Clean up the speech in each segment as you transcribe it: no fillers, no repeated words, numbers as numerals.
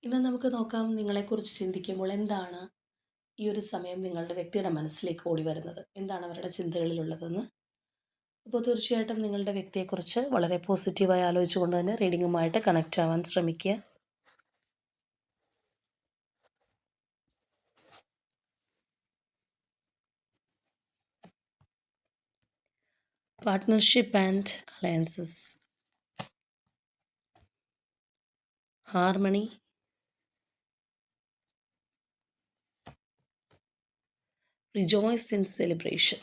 ഇന്ന് നമുക്ക് നോക്കാം നിങ്ങളെക്കുറിച്ച് ചിന്തിക്കുമ്പോൾ എന്താണ് ഈ ഒരു സമയം നിങ്ങളുടെ വ്യക്തിയുടെ മനസ്സിലേക്ക് ഓടി വരുന്നത്? എന്താണ് അവരുടെ ചിന്തകളിലുള്ളതെന്ന്? അപ്പോൾ തീർച്ചയായിട്ടും നിങ്ങളുടെ വ്യക്തിയെക്കുറിച്ച് വളരെ പോസിറ്റീവായി ആലോചിച്ചുകൊണ്ട് തന്നെ റീഡിങ്ങുമായിട്ട് കണക്റ്റ് ആവാൻ ശ്രമിക്കുക. Partnership and alliances, harmony, rejoice in celebration.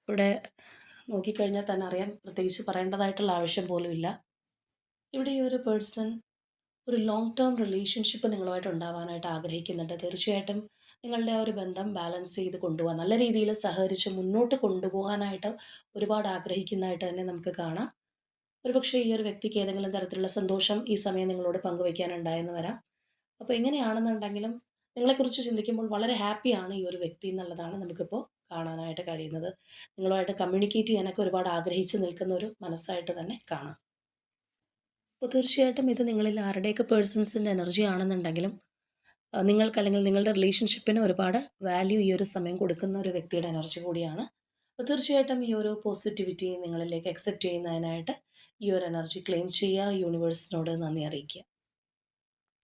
ഇവിടെ നോക്കിക്കഴിഞ്ഞാൽ തന്നെ അറിയാം, പ്രത്യേകിച്ച് പറയേണ്ടതായിട്ടുള്ള ആവശ്യം പോലും ഇല്ല. ഇവിടെ ഈ ഒരു പേഴ്സൺ ഒരു ലോങ് ടേം റിലേഷൻഷിപ്പ് നിങ്ങളുമായിട്ട് ഉണ്ടാവാനായിട്ട് ആഗ്രഹിക്കുന്നുണ്ട്. തീർച്ചയായിട്ടും നിങ്ങളുടെ ആ ഒരു ബന്ധം ബാലൻസ് ചെയ്ത് കൊണ്ടുപോകാൻ, നല്ല രീതിയിൽ സഹകരിച്ച് മുന്നോട്ട് കൊണ്ടുപോകാനായിട്ട് ഒരുപാട് ആഗ്രഹിക്കുന്നതായിട്ട് തന്നെ നമുക്ക് കാണാം. ഒരുപക്ഷെ ഈ ഒരു വ്യക്തിക്ക് ഏതെങ്കിലും തരത്തിലുള്ള സന്തോഷം ഈ സമയം നിങ്ങളോട് പങ്കുവയ്ക്കാനുണ്ടായെന്ന് വരാം. അപ്പോൾ എങ്ങനെയാണെന്നുണ്ടെങ്കിലും നിങ്ങളെക്കുറിച്ച് ചിന്തിക്കുമ്പോൾ വളരെ ഹാപ്പിയാണ് ഈ ഒരു വ്യക്തി എന്നുള്ളതാണ് നമുക്കിപ്പോൾ കാണാനായിട്ട് കഴിയുന്നത്. നിങ്ങളുമായിട്ട് കമ്മ്യൂണിക്കേറ്റ് ചെയ്യാനൊക്കെ ഒരുപാട് ആഗ്രഹിച്ച് നിൽക്കുന്ന ഒരു മനസ്സായിട്ട് തന്നെ കാണാം. അപ്പോൾ തീർച്ചയായിട്ടും ഇത് നിങ്ങളിൽ ആരുടെയൊക്കെ പേഴ്സൺസിൻ്റെ എനർജി ആണെന്നുണ്ടെങ്കിലും നിങ്ങൾക്ക് അല്ലെങ്കിൽ നിങ്ങളുടെ റിലേഷൻഷിപ്പിന് ഒരുപാട് വാല്യൂ ഈ ഒരു സമയം കൊടുക്കുന്ന ഒരു വ്യക്തിയുടെ എനർജി കൂടിയാണ്. അപ്പോൾ തീർച്ചയായിട്ടും ഈ ഒരു പോസിറ്റിവിറ്റി നിങ്ങളിലേക്ക് അക്സെപ്റ്റ് ചെയ്യുന്നതിനായിട്ട് ഈ ഒരു എനർജി ക്ലെയിം ചെയ്യുക, യൂണിവേഴ്സിനോട് നന്ദി അറിയിക്കുക.